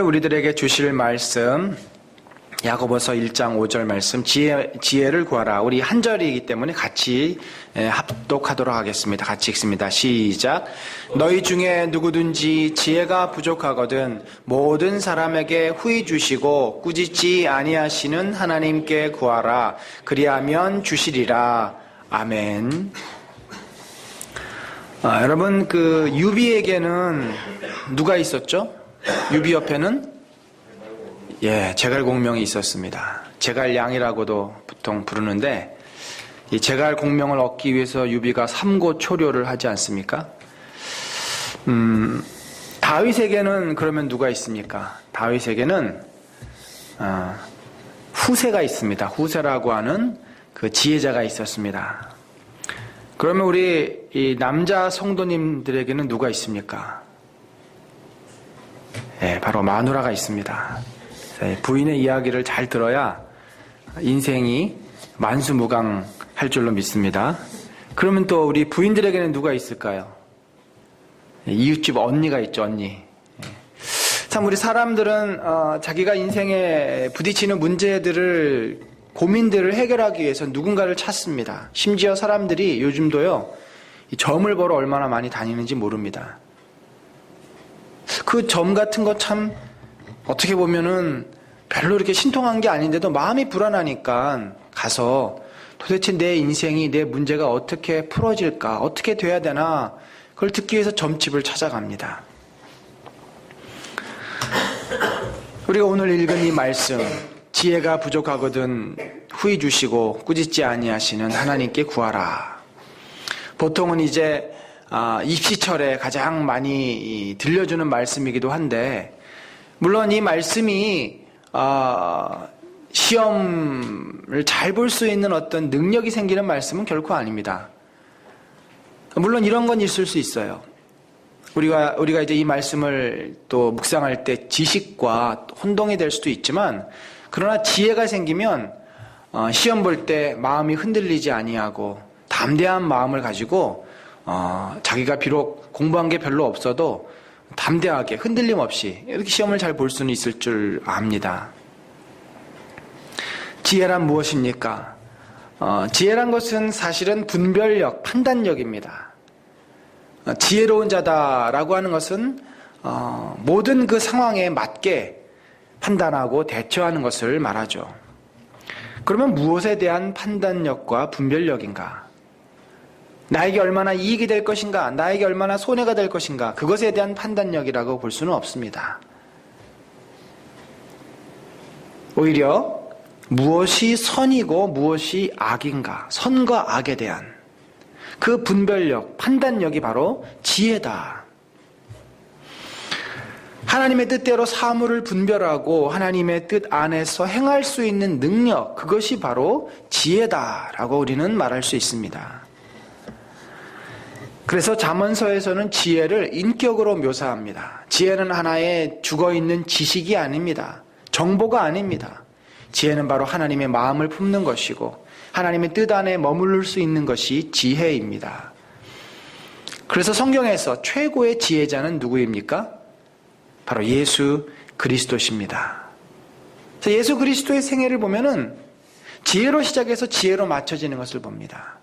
우리들에게 주실 말씀 야고보서 1장 5절 말씀 지혜를 구하라. 우리 한 절이기 때문에 같이 합독하도록 하겠습니다. 같이 읽습니다. 시작. 너희 중에 누구든지 지혜가 부족하거든 모든 사람에게 후히 주시고 꾸짖지 아니하시는 하나님께 구하라. 그리하면 주시리라. 아멘. 여러분 유비에게는 누가 있었죠? 유비 옆에는 제갈공명이 있었습니다. 제갈량이라고도 보통 부르는데 이 제갈공명을 얻기 위해서 유비가 삼고초려를 하지 않습니까? 다윗에게는 그러면 누가 있습니까? 다윗에게는 후세가 있습니다. 후세라고 하는 그 지혜자가 있었습니다. 그러면 우리 이 남자 성도님들에게는 누가 있습니까? 바로 마누라가 있습니다. 부인의 이야기를 잘 들어야 인생이 만수무강할 줄로 믿습니다. 그러면 또 우리 부인들에게는 누가 있을까요? 이웃집 언니가 있죠, 언니. 참 우리 사람들은 자기가 인생에 부딪히는 문제들을 고민들을 해결하기 위해서 누군가를 찾습니다. 심지어 사람들이 요즘도요, 점을 보러 얼마나 많이 다니는지 모릅니다. 그 점 같은 거 참 어떻게 보면은 별로 이렇게 신통한 게 아닌데도 마음이 불안하니까 가서 도대체 내 인생이 내 문제가 어떻게 풀어질까, 어떻게 돼야 되나, 그걸 듣기 위해서 점집을 찾아갑니다. 우리가 오늘 읽은 이 말씀, 지혜가 부족하거든 후히 주시고 꾸짖지 아니하시는 하나님께 구하라. 보통은 이제 입시철에 가장 많이 들려주는 말씀이기도 한데, 물론 이 말씀이 시험을 잘 볼 수 있는 어떤 능력이 생기는 말씀은 결코 아닙니다. 물론 이런 건 있을 수 있어요. 우리가 이제 이 말씀을 또 묵상할 때 지식과 혼동이 될 수도 있지만, 그러나 지혜가 생기면 시험 볼 때 마음이 흔들리지 아니하고 담대한 마음을 가지고 자기가 비록 공부한 게 별로 없어도 담대하게 흔들림 없이 이렇게 시험을 잘 볼 수는 있을 줄 압니다. 지혜란 무엇입니까? 지혜란 것은 사실은 분별력, 판단력입니다. 지혜로운 자다라고 하는 것은 모든 그 상황에 맞게 판단하고 대처하는 것을 말하죠. 그러면 무엇에 대한 판단력과 분별력인가? 나에게 얼마나 이익이 될 것인가, 나에게 얼마나 손해가 될 것인가, 그것에 대한 판단력이라고 볼 수는 없습니다. 오히려 무엇이 선이고 무엇이 악인가, 선과 악에 대한 그 분별력, 판단력이 바로 지혜다. 하나님의 뜻대로 사물을 분별하고 하나님의 뜻 안에서 행할 수 있는 능력, 그것이 바로 지혜다라고 우리는 말할 수 있습니다. 그래서 잠언서에서는 지혜를 인격으로 묘사합니다. 지혜는 하나의 죽어있는 지식이 아닙니다. 정보가 아닙니다. 지혜는 바로 하나님의 마음을 품는 것이고 하나님의 뜻 안에 머무를 수 있는 것이 지혜입니다. 그래서 성경에서 최고의 지혜자는 누구입니까? 바로 예수 그리스도십니다. 예수 그리스도의 생애를 보면은 지혜로 시작해서 지혜로 맞춰지는 것을 봅니다.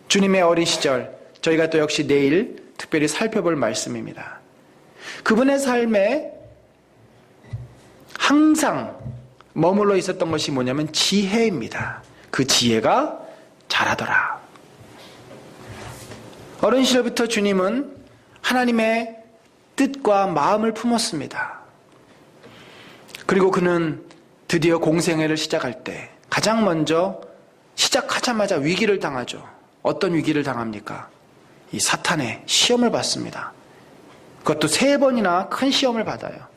주님의 어린 시절, 저희가 또 역시 내일 특별히 살펴볼 말씀입니다. 그분의 삶에 항상 머물러 있었던 것이 뭐냐면 지혜입니다. 그 지혜가 잘하더라. 어린 시절부터 주님은 하나님의 뜻과 마음을 품었습니다. 그리고 그는 드디어 공생애를 시작할 때 가장 먼저 시작하자마자 위기를 당하죠. 어떤 위기를 당합니까? 이 사탄의 시험을 받습니다. 그것도 3번이나 큰 시험을 받아요.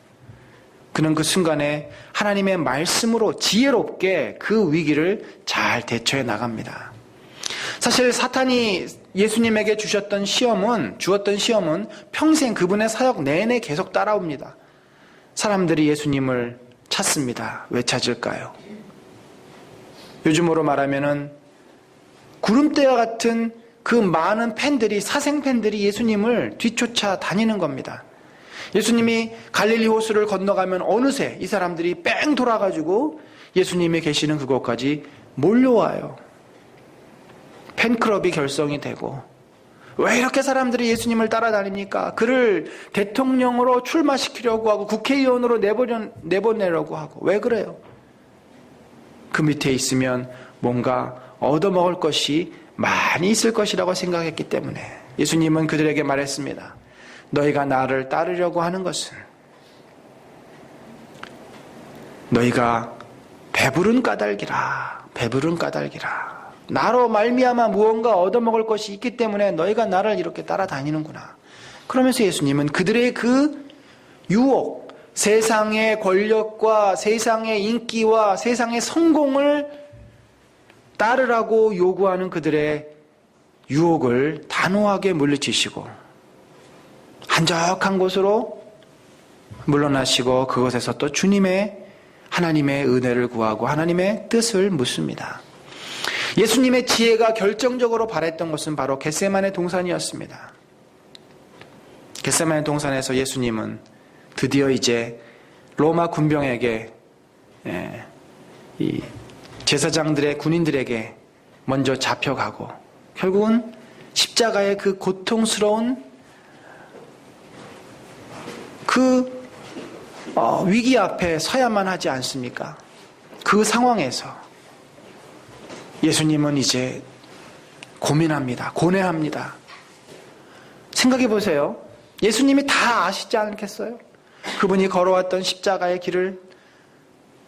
그는 그 순간에 하나님의 말씀으로 지혜롭게 그 위기를 잘 대처해 나갑니다. 사실 사탄이 예수님에게 주었던 시험은 평생 그분의 사역 내내 계속 따라옵니다. 사람들이 예수님을 찾습니다. 왜 찾을까요? 요즘으로 말하면은 구름대와 같은 그 많은 팬들이, 사생 팬들이 예수님을 뒤쫓아 다니는 겁니다. 예수님이 갈릴리 호수를 건너가면 어느새 이 사람들이 뺑 돌아가지고 예수님이 계시는 그곳까지 몰려와요. 팬클럽이 결성이 되고, 왜 이렇게 사람들이 예수님을 따라다닙니까? 그를 대통령으로 출마시키려고 하고 국회의원으로 내보내려고 하고, 왜 그래요? 그 밑에 있으면 뭔가 얻어먹을 것이 많이 있을 것이라고 생각했기 때문에 예수님은 그들에게 말했습니다. 너희가 나를 따르려고 하는 것은 너희가 배부른 까닭이라. 나로 말미암아 무언가 얻어먹을 것이 있기 때문에 너희가 나를 이렇게 따라다니는구나. 그러면서 예수님은 그들의 그 유혹, 세상의 권력과 세상의 인기와 세상의 성공을 따르라고 요구하는 그들의 유혹을 단호하게 물리치시고 한적한 곳으로 물러나시고 그곳에서 또 하나님의 은혜를 구하고 하나님의 뜻을 묻습니다. 예수님의 지혜가 결정적으로 발했던 것은 바로 겟세마네 동산이었습니다. 겟세마네 동산에서 예수님은 드디어 이제 로마 군병에게, 이 제사장들의 군인들에게 먼저 잡혀가고 결국은 십자가의 그 고통스러운 그 위기 앞에 서야만 하지 않습니까? 그 상황에서 예수님은 이제 고뇌합니다. 생각해 보세요. 예수님이 다 아시지 않겠어요? 그분이 걸어왔던 십자가의 길을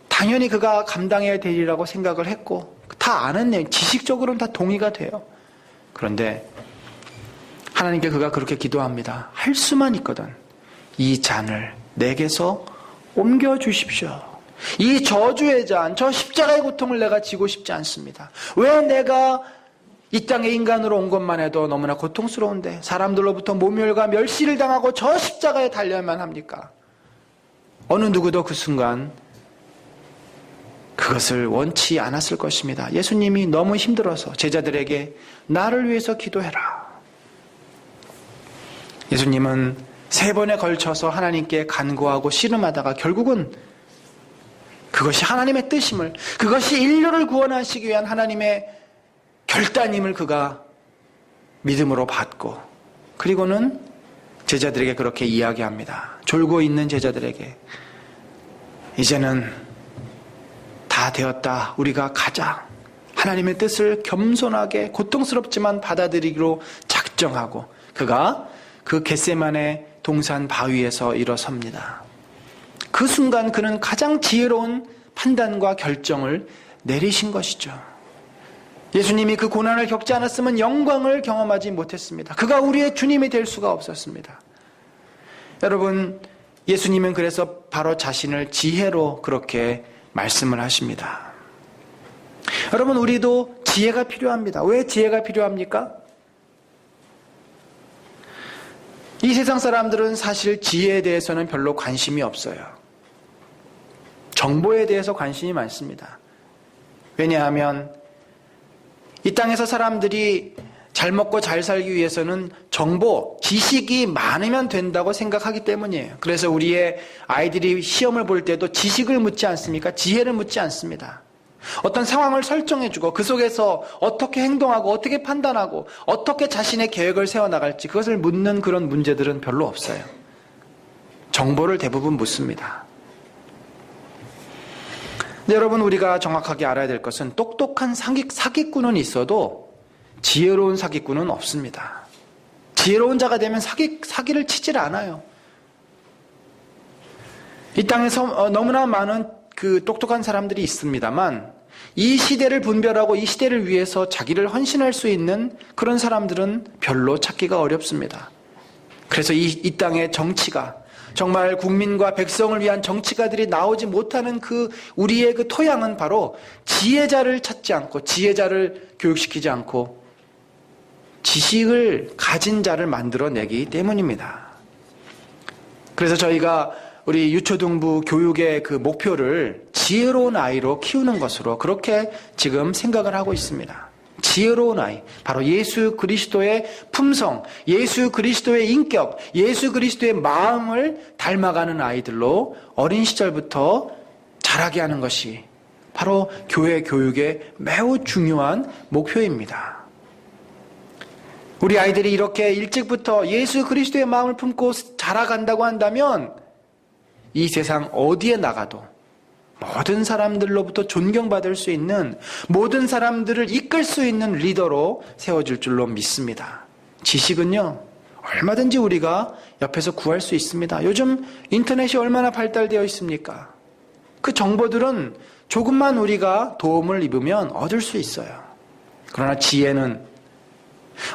당연히 그가 감당해야 되리라고 생각을 했고 다 아는 지식적으로는 다 동의가 돼요. 그런데 하나님께 그가 그렇게 기도합니다. 할 수만 있거든 이 잔을 내게서 옮겨주십시오. 이 저주의 잔, 저 십자가의 고통을 내가 지고 싶지 않습니다. 왜 내가 이 땅에 인간으로 온 것만 해도 너무나 고통스러운데 사람들로부터 모멸과 멸시를 당하고 저 십자가에 달려야만 합니까? 어느 누구도 그 순간 그것을 원치 않았을 것입니다. 예수님이 너무 힘들어서 제자들에게 나를 위해서 기도해라. 예수님은 3번에 걸쳐서 하나님께 간구하고 씨름하다가 결국은 그것이 하나님의 뜻임을, 그것이 인류를 구원하시기 위한 하나님의 결단임을 그가 믿음으로 받고 그리고는 제자들에게 그렇게 이야기합니다. 졸고 있는 제자들에게 이제는 다 되었다. 우리가 가자. 하나님의 뜻을 겸손하게 고통스럽지만 받아들이기로 작정하고 그가 그 겟세마네 동산 바위에서 일어섭니다. 그 순간 그는 가장 지혜로운 판단과 결정을 내리신 것이죠. 예수님이 그 고난을 겪지 않았으면 영광을 경험하지 못했습니다. 그가 우리의 주님이 될 수가 없었습니다. 여러분, 예수님은 그래서 바로 자신을 지혜로 그렇게 말씀을 하십니다. 여러분, 우리도 지혜가 필요합니다. 왜 지혜가 필요합니까? 이 세상 사람들은 사실 지혜에 대해서는 별로 관심이 없어요. 정보에 대해서 관심이 많습니다. 왜냐하면 이 땅에서 사람들이 잘 먹고 잘 살기 위해서는 정보, 지식이 많으면 된다고 생각하기 때문이에요. 그래서 우리의 아이들이 시험을 볼 때도 지식을 묻지 않습니까? 지혜를 묻지 않습니다. 어떤 상황을 설정해주고 그 속에서 어떻게 행동하고 어떻게 판단하고 어떻게 자신의 계획을 세워나갈지 그것을 묻는 그런 문제들은 별로 없어요. 정보를 대부분 묻습니다. 근데 여러분, 우리가 정확하게 알아야 될 것은 똑똑한 사기꾼은 있어도 지혜로운 사기꾼은 없습니다. 지혜로운 자가 되면 사기를 치질 않아요. 이 땅에서 너무나 많은 그 똑똑한 사람들이 있습니다만 이 시대를 분별하고 이 시대를 위해서 자기를 헌신할 수 있는 그런 사람들은 별로 찾기가 어렵습니다. 그래서 이 땅의 정치가 정말 국민과 백성을 위한 정치가들이 나오지 못하는 우리의 그 토양은 바로 지혜자를 찾지 않고 지혜자를 교육시키지 않고 지식을 가진 자를 만들어내기 때문입니다. 그래서 저희가 우리 유초등부 교육의 그 목표를 지혜로운 아이로 키우는 것으로 그렇게 지금 생각을 하고 있습니다. 지혜로운 아이, 바로 예수 그리스도의 품성, 예수 그리스도의 인격, 예수 그리스도의 마음을 닮아가는 아이들로 어린 시절부터 자라게 하는 것이 바로 교회 교육의 매우 중요한 목표입니다. 우리 아이들이 이렇게 일찍부터 예수 그리스도의 마음을 품고 자라간다고 한다면 이 세상 어디에 나가도 모든 사람들로부터 존경받을 수 있는, 모든 사람들을 이끌 수 있는 리더로 세워질 줄로 믿습니다. 지식은요, 얼마든지 우리가 옆에서 구할 수 있습니다. 요즘 인터넷이 얼마나 발달되어 있습니까? 그 정보들은 조금만 우리가 도움을 입으면 얻을 수 있어요. 그러나 지혜는,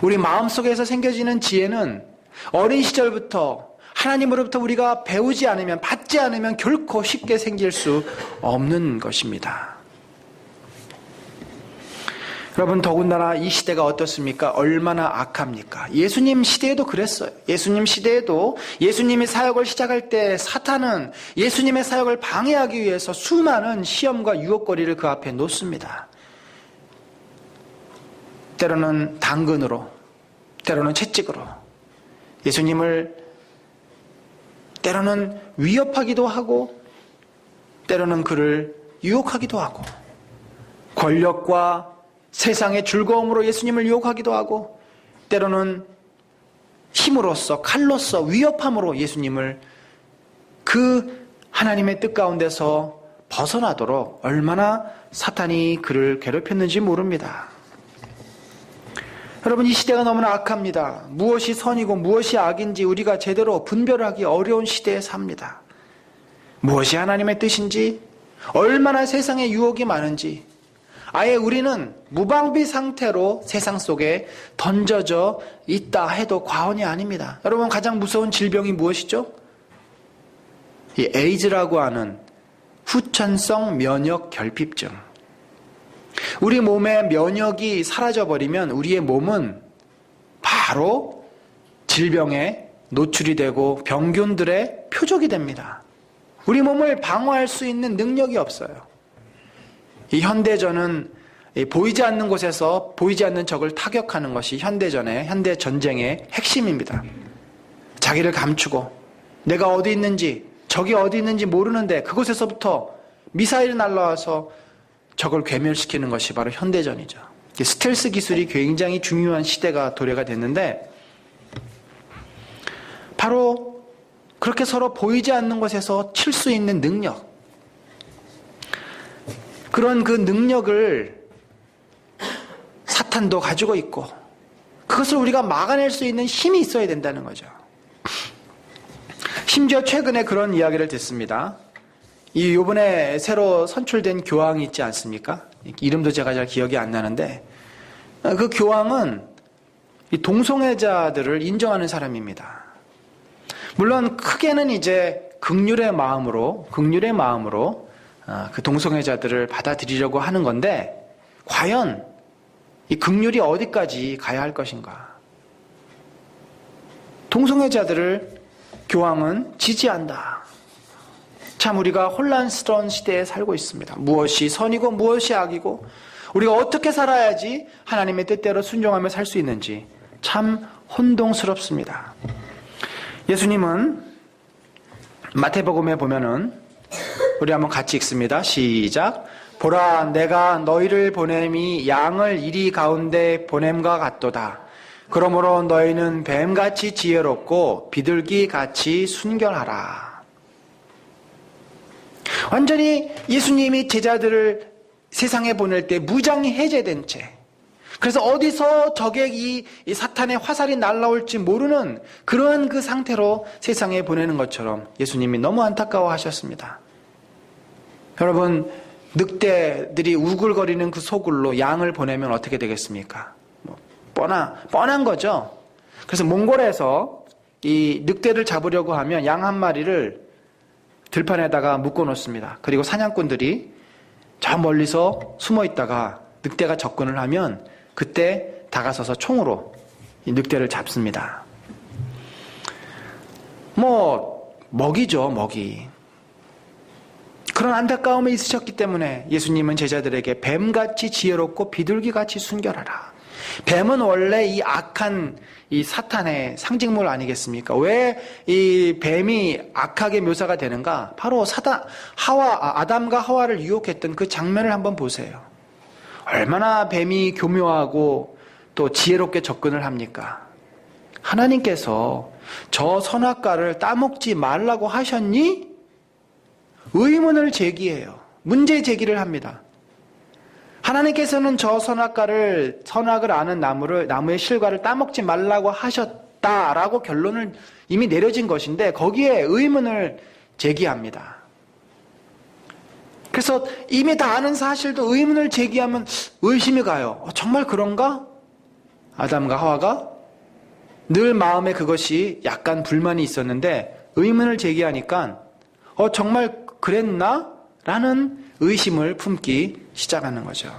우리 마음속에서 생겨지는 지혜는 어린 시절부터 하나님으로부터 우리가 배우지 않으면, 받지 않으면 결코 쉽게 생길 수 없는 것입니다. 여러분, 더군다나 이 시대가 어떻습니까? 얼마나 악합니까? 예수님 시대에도 그랬어요. 예수님 시대에도 예수님의 사역을 시작할 때 사탄은 예수님의 사역을 방해하기 위해서 수많은 시험과 유혹거리를 그 앞에 놓습니다. 때로는 당근으로, 때로는 채찍으로 예수님을 때로는 위협하기도 하고, 때로는 그를 유혹하기도 하고, 권력과 세상의 즐거움으로 예수님을 유혹하기도 하고, 때로는 힘으로써, 칼로써, 위협함으로 예수님을 그 하나님의 뜻 가운데서 벗어나도록 얼마나 사탄이 그를 괴롭혔는지 모릅니다. 여러분, 이 시대가 너무나 악합니다. 무엇이 선이고 무엇이 악인지 우리가 제대로 분별하기 어려운 시대에 삽니다. 무엇이 하나님의 뜻인지, 얼마나 세상에 유혹이 많은지, 아예 우리는 무방비 상태로 세상 속에 던져져 있다 해도 과언이 아닙니다. 여러분, 가장 무서운 질병이 무엇이죠? 이 에이즈라고 하는 후천성 면역 결핍증. 우리 몸의 면역이 사라져버리면 우리의 몸은 바로 질병에 노출이 되고 병균들의 표적이 됩니다. 우리 몸을 방어할 수 있는 능력이 없어요. 이 현대전은 보이지 않는 곳에서 보이지 않는 적을 타격하는 것이 현대 전쟁의 핵심입니다. 자기를 감추고 내가 어디 있는지, 적이 어디 있는지 모르는데 그곳에서부터 미사일이 날라와서 적을 괴멸시키는 것이 바로 현대전이죠. 스텔스 기술이 굉장히 중요한 시대가 도래가 됐는데, 바로 그렇게 서로 보이지 않는 곳에서 칠 수 있는 능력, 그런 그 능력을 사탄도 가지고 있고, 그것을 우리가 막아낼 수 있는 힘이 있어야 된다는 거죠. 심지어 최근에 그런 이야기를 듣습니다. 이 요번에 새로 선출된 교황이 있지 않습니까? 이름도 제가 잘 기억이 안 나는데, 그 교황은 이 동성애자들을 인정하는 사람입니다. 물론 크게는 이제 긍휼의 마음으로 그 동성애자들을 받아들이려고 하는 건데, 과연 이 긍휼이 어디까지 가야 할 것인가? 동성애자들을 교황은 지지한다. 참, 우리가 혼란스러운 시대에 살고 있습니다. 무엇이 선이고 무엇이 악이고, 우리가 어떻게 살아야지 하나님의 뜻대로 순종하며 살 수 있는지 참 혼동스럽습니다. 예수님은 마태복음에 보면은, 우리 한번 같이 읽습니다. 시작. 보라, 내가 너희를 보냄이 양을 이리 가운데 보냄과 같도다. 그러므로 너희는 뱀같이 지혜롭고 비둘기같이 순결하라. 완전히 예수님이 제자들을 세상에 보낼 때 무장이 해제된 채, 그래서 어디서 적의 이 사탄의 화살이 날라올지 모르는 그러한 그 상태로 세상에 보내는 것처럼 예수님이 너무 안타까워하셨습니다. 여러분, 늑대들이 우글거리는 그 소굴로 양을 보내면 어떻게 되겠습니까? 뻔한 거죠. 그래서 몽골에서 이 늑대를 잡으려고 하면 양 한 마리를 들판에다가 묶어 놓습니다. 그리고 사냥꾼들이 저 멀리서 숨어 있다가 늑대가 접근을 하면 그때 다가서서 총으로 이 늑대를 잡습니다. 먹이죠, 먹이. 그런 안타까움이 있으셨기 때문에 예수님은 제자들에게 뱀같이 지혜롭고 비둘기같이 순결하라. 뱀은 원래 이 악한 이 사탄의 상징물 아니겠습니까? 왜 이 뱀이 악하게 묘사가 되는가? 바로 아담과 하와를 유혹했던 그 장면을 한번 보세요. 얼마나 뱀이 교묘하고 또 지혜롭게 접근을 합니까? 하나님께서 저 선악과를 따먹지 말라고 하셨니? 의문을 제기해요. 문제 제기를 합니다. 하나님께서는 저 선악을 아는 나무의 실과를 따먹지 말라고 하셨다라고 결론을 이미 내려진 것인데 거기에 의문을 제기합니다. 그래서 이미 다 아는 사실도 의문을 제기하면 의심이 가요. 정말 그런가? 아담과 하와가 늘 마음에 그것이 약간 불만이 있었는데 의문을 제기하니까 정말 그랬나? 라는 의심을 품기 시작하는 거죠.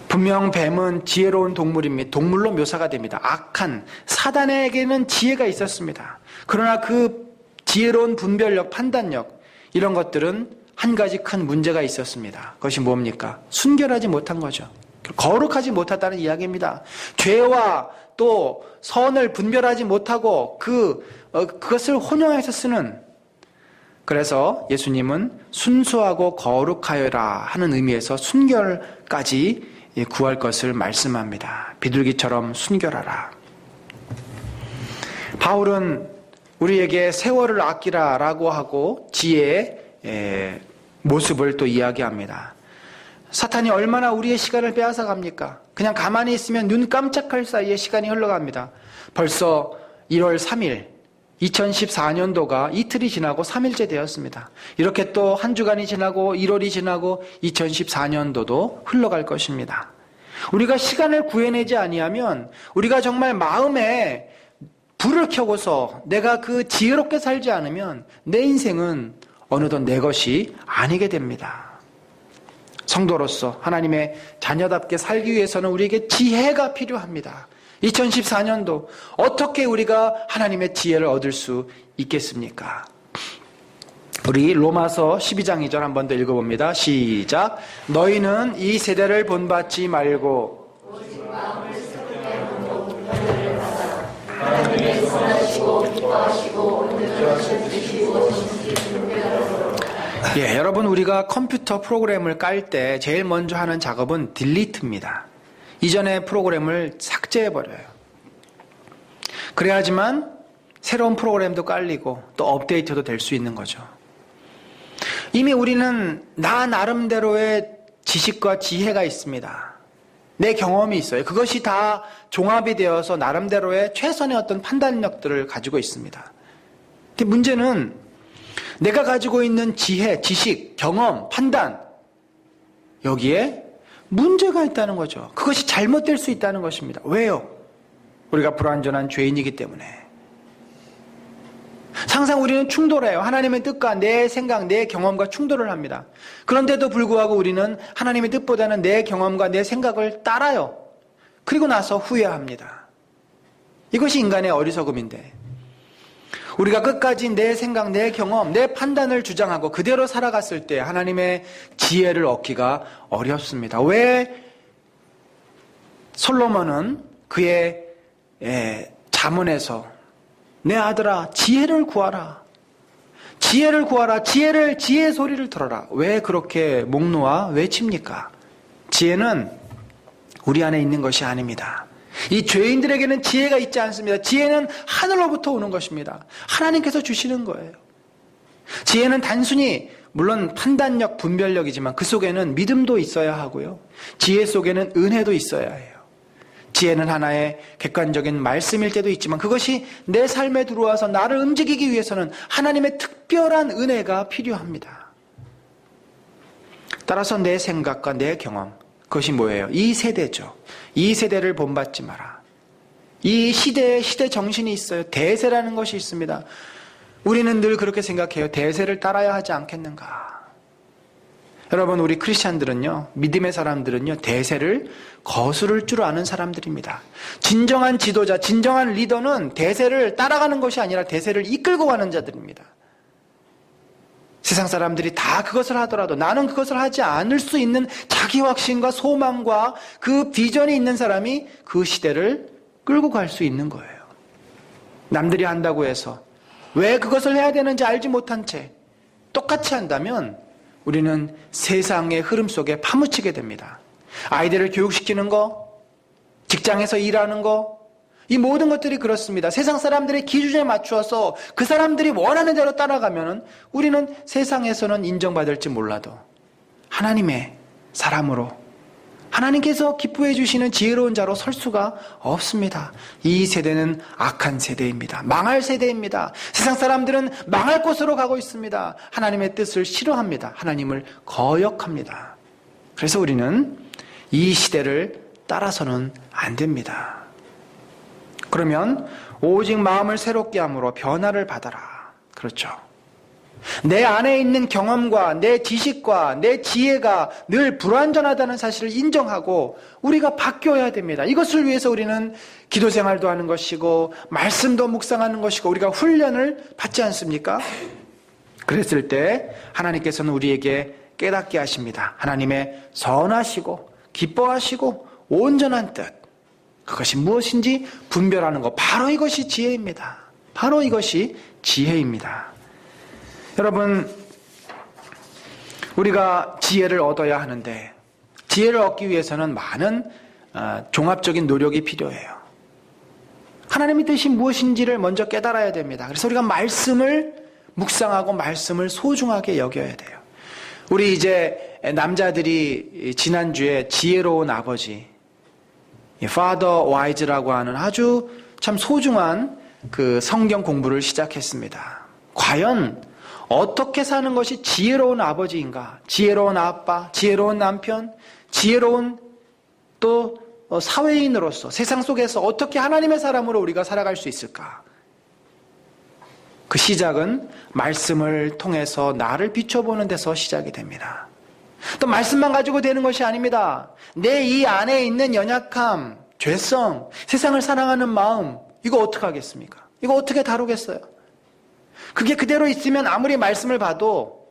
분명 뱀은 지혜로운 동물로 묘사가 됩니다. 악한 사단에게는 지혜가 있었습니다. 그러나 그 지혜로운 분별력, 판단력 이런 것들은 한 가지 큰 문제가 있었습니다. 그것이 뭡니까? 순결하지 못한 거죠. 거룩하지 못했다는 이야기입니다. 죄와 또 선을 분별하지 못하고 그것을 혼용해서 쓰는, 그래서 예수님은 순수하고 거룩하여라 하는 의미에서 순결까지 구할 것을 말씀합니다. 비둘기처럼 순결하라. 바울은 우리에게 세월을 아끼라라고 하고 지혜의 모습을 또 이야기합니다. 사탄이 얼마나 우리의 시간을 빼앗아 갑니까? 그냥 가만히 있으면 눈 깜짝할 사이에 시간이 흘러갑니다. 벌써 1월 3일 2014년도가 이틀이 지나고 3일째 되었습니다. 이렇게 또 한 주간이 지나고 1월이 지나고 2014년도도 흘러갈 것입니다. 우리가 시간을 구해내지 아니하면, 우리가 정말 마음에 불을 켜고서 내가 그 지혜롭게 살지 않으면 내 인생은 어느덧 내 것이 아니게 됩니다. 성도로서 하나님의 자녀답게 살기 위해서는 우리에게 지혜가 필요합니다. 2014년도 어떻게 우리가 하나님의 지혜를 얻을 수 있겠습니까? 우리 로마서 12장 2절 한 번 더 읽어봅니다. 시작. 너희는 이 세대를 본받지 말고 여러분, 우리가 컴퓨터 프로그램을 깔 때 제일 먼저 하는 작업은 딜리트입니다. 이전의 프로그램을 삭제해버려요. 그래야지만 새로운 프로그램도 깔리고 또 업데이트도 될 수 있는 거죠. 이미 우리는 나 나름대로의 지식과 지혜가 있습니다. 내 경험이 있어요. 그것이 다 종합이 되어서 나름대로의 최선의 어떤 판단력들을 가지고 있습니다. 근데 문제는 내가 가지고 있는 지혜, 지식, 경험, 판단, 여기에 문제가 있다는 거죠. 그것이 잘못될 수 있다는 것입니다. 왜요? 우리가 불완전한 죄인이기 때문에. 항상 우리는 충돌해요. 하나님의 뜻과 내 생각, 내 경험과 충돌을 합니다. 그런데도 불구하고 우리는 하나님의 뜻보다는 내 경험과 내 생각을 따라요. 그리고 나서 후회합니다. 이것이 인간의 어리석음인데, 우리가 끝까지 내 생각, 내 경험, 내 판단을 주장하고 그대로 살아갔을 때 하나님의 지혜를 얻기가 어렵습니다. 왜 솔로몬은 그의 잠언에서 내 아들아 지혜를 구하라, 지혜를 구하라, 지혜의 소리를 들어라, 왜 그렇게 목 놓아 외칩니까? 지혜는 우리 안에 있는 것이 아닙니다. 이 죄인들에게는 지혜가 있지 않습니다. 지혜는 하늘로부터 오는 것입니다. 하나님께서 주시는 거예요. 지혜는 단순히 물론 판단력, 분별력이지만 그 속에는 믿음도 있어야 하고요. 지혜 속에는 은혜도 있어야 해요. 지혜는 하나의 객관적인 말씀일 때도 있지만 그것이 내 삶에 들어와서 나를 움직이기 위해서는 하나님의 특별한 은혜가 필요합니다. 따라서 내 생각과 내 경험, 그것이 뭐예요? 이 세대죠. 이 세대를 본받지 마라. 이 시대에 시대 정신이 있어요. 대세라는 것이 있습니다. 우리는 늘 그렇게 생각해요. 대세를 따라야 하지 않겠는가? 여러분, 우리 크리스찬들은요, 믿음의 사람들은요, 대세를 거스를 줄 아는 사람들입니다. 진정한 지도자, 진정한 리더는 대세를 따라가는 것이 아니라 대세를 이끌고 가는 자들입니다. 세상 사람들이 다 그것을 하더라도 나는 그것을 하지 않을 수 있는 자기 확신과 소망과 그 비전이 있는 사람이 그 시대를 끌고 갈 수 있는 거예요. 남들이 한다고 해서 왜 그것을 해야 되는지 알지 못한 채 똑같이 한다면 우리는 세상의 흐름 속에 파묻히게 됩니다. 아이들을 교육시키는 거, 직장에서 일하는 거, 이 모든 것들이 그렇습니다. 세상 사람들의 기준에 맞추어서 그 사람들이 원하는 대로 따라가면 우리는 세상에서는 인정받을지 몰라도 하나님의 사람으로 하나님께서 기뻐해 주시는 지혜로운 자로 설 수가 없습니다. 이 세대는 악한 세대입니다. 망할 세대입니다. 세상 사람들은 망할 곳으로 가고 있습니다. 하나님의 뜻을 싫어합니다. 하나님을 거역합니다. 그래서 우리는 이 시대를 따라서는 안 됩니다. 그러면 오직 마음을 새롭게 함으로 변화를 받아라. 그렇죠. 내 안에 있는 경험과 내 지식과 내 지혜가 늘 불완전하다는 사실을 인정하고 우리가 바뀌어야 됩니다. 이것을 위해서 우리는 기도 생활도 하는 것이고 말씀도 묵상하는 것이고 우리가 훈련을 받지 않습니까? 그랬을 때 하나님께서는 우리에게 깨닫게 하십니다. 하나님의 선하시고 기뻐하시고 온전한 뜻, 그것이 무엇인지 분별하는 것, 바로 이것이 지혜입니다. 바로 이것이 지혜입니다. 여러분, 우리가 지혜를 얻어야 하는데 지혜를 얻기 위해서는 많은 종합적인 노력이 필요해요. 하나님의 뜻이 무엇인지를 먼저 깨달아야 됩니다. 그래서 우리가 말씀을 묵상하고 말씀을 소중하게 여겨야 돼요. 우리 이제 남자들이 지난주에 지혜로운 아버지, Father Wise라고 하는 아주 참 소중한 그 성경 공부를 시작했습니다. 과연 어떻게 사는 것이 지혜로운 아버지인가? 지혜로운 아빠, 지혜로운 남편, 지혜로운 또 사회인으로서 세상 속에서 어떻게 하나님의 사람으로 우리가 살아갈 수 있을까? 그 시작은 말씀을 통해서 나를 비춰보는 데서 시작이 됩니다. 또 말씀만 가지고 되는 것이 아닙니다. 내 이 안에 있는 연약함, 죄성, 세상을 사랑하는 마음, 이거 어떻게 하겠습니까? 이거 어떻게 다루겠어요? 그게 그대로 있으면 아무리 말씀을 봐도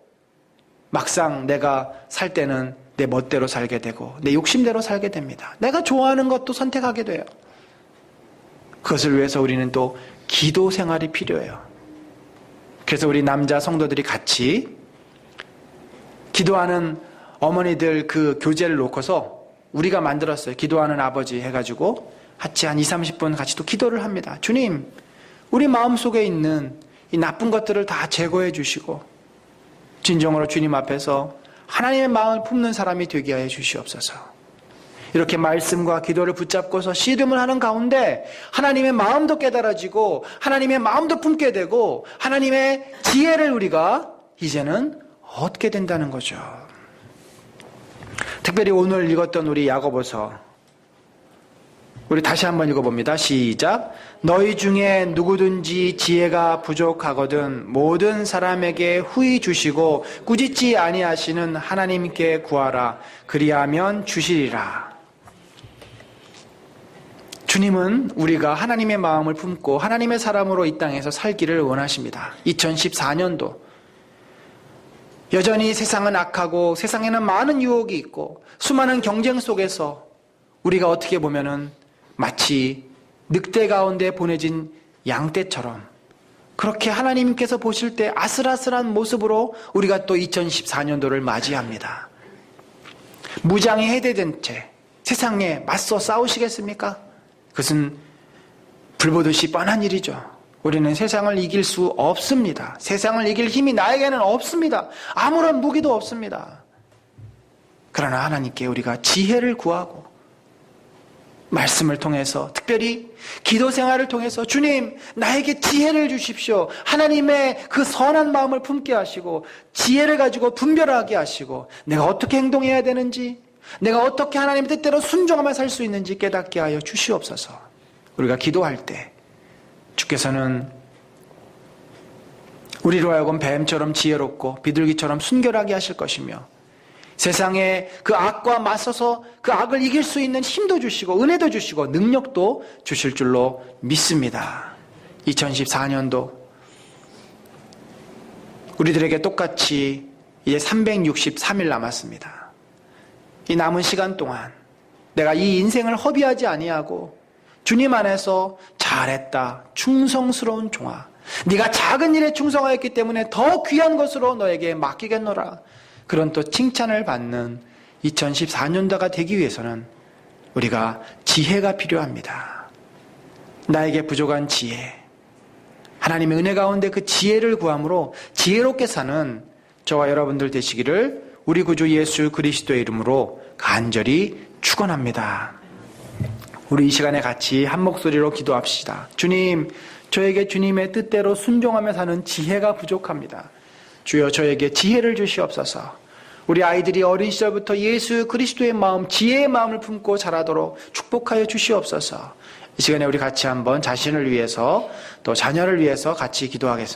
막상 내가 살 때는 내 멋대로 살게 되고 내 욕심대로 살게 됩니다. 내가 좋아하는 것도 선택하게 돼요. 그것을 위해서 우리는 또 기도 생활이 필요해요. 그래서 우리 남자 성도들이 같이 기도하는 어머니들 그 교재를 놓고서 우리가 만들었어요. 기도하는 아버지 해가지고 같이 한 20-30분 같이 또 기도를 합니다. 주님, 우리 마음속에 있는 이 나쁜 것들을 다 제거해 주시고 진정으로 주님 앞에서 하나님의 마음을 품는 사람이 되게 하여 주시옵소서. 이렇게 말씀과 기도를 붙잡고서 씨름을 하는 가운데 하나님의 마음도 깨달아지고 하나님의 마음도 품게 되고 하나님의 지혜를 우리가 이제는 얻게 된다는 거죠. 특별히 오늘 읽었던 우리 야고보서, 우리 다시 한번 읽어봅니다. 시작. 너희 중에 누구든지 지혜가 부족하거든 모든 사람에게 후히 주시고 꾸짖지 아니하시는 하나님께 구하라. 그리하면 주시리라. 주님은 우리가 하나님의 마음을 품고 하나님의 사람으로 이 땅에서 살기를 원하십니다. 2014년도 여전히 세상은 악하고 세상에는 많은 유혹이 있고 수많은 경쟁 속에서 우리가 어떻게 보면은 마치 늑대 가운데 보내진 양떼처럼 그렇게 하나님께서 보실 때 아슬아슬한 모습으로 우리가 또 2014년도를 맞이합니다. 무장이 해제된 채 세상에 맞서 싸우시겠습니까? 그것은 불보듯이 뻔한 일이죠. 우리는 세상을 이길 수 없습니다. 세상을 이길 힘이 나에게는 없습니다. 아무런 무기도 없습니다. 그러나 하나님께 우리가 지혜를 구하고 말씀을 통해서 특별히 기도 생활을 통해서 주님 나에게 지혜를 주십시오. 하나님의 그 선한 마음을 품게 하시고 지혜를 가지고 분별하게 하시고 내가 어떻게 행동해야 되는지 내가 어떻게 하나님의 뜻대로 순종하며 살 수 있는지 깨닫게 하여 주시옵소서. 우리가 기도할 때 주께서는 우리로 하여금 뱀처럼 지혜롭고 비둘기처럼 순결하게 하실 것이며 세상에 그 악과 맞서서 그 악을 이길 수 있는 힘도 주시고 은혜도 주시고 능력도 주실 줄로 믿습니다. 2014년도 우리들에게 똑같이 이제 363일 남았습니다. 이 남은 시간 동안 내가 이 인생을 허비하지 아니하고 주님 안에서 잘했다, 충성스러운 종아, 네가 작은 일에 충성하였기 때문에 더 귀한 것으로 너에게 맡기겠노라, 그런 또 칭찬을 받는 2014년도가 되기 위해서는 우리가 지혜가 필요합니다. 나에게 부족한 지혜, 하나님의 은혜 가운데 그 지혜를 구함으로 지혜롭게 사는 저와 여러분들 되시기를 우리 구주 예수 그리스도의 이름으로 간절히 축원합니다. 우리 이 시간에 같이 한 목소리로 기도합시다. 주님, 저에게 주님의 뜻대로 순종하며 사는 지혜가 부족합니다. 주여, 저에게 지혜를 주시옵소서. 우리 아이들이 어린 시절부터 예수 그리스도의 마음, 지혜의 마음을 품고 자라도록 축복하여 주시옵소서. 이 시간에 우리 같이 한번 자신을 위해서 또 자녀를 위해서 같이 기도하겠습니다.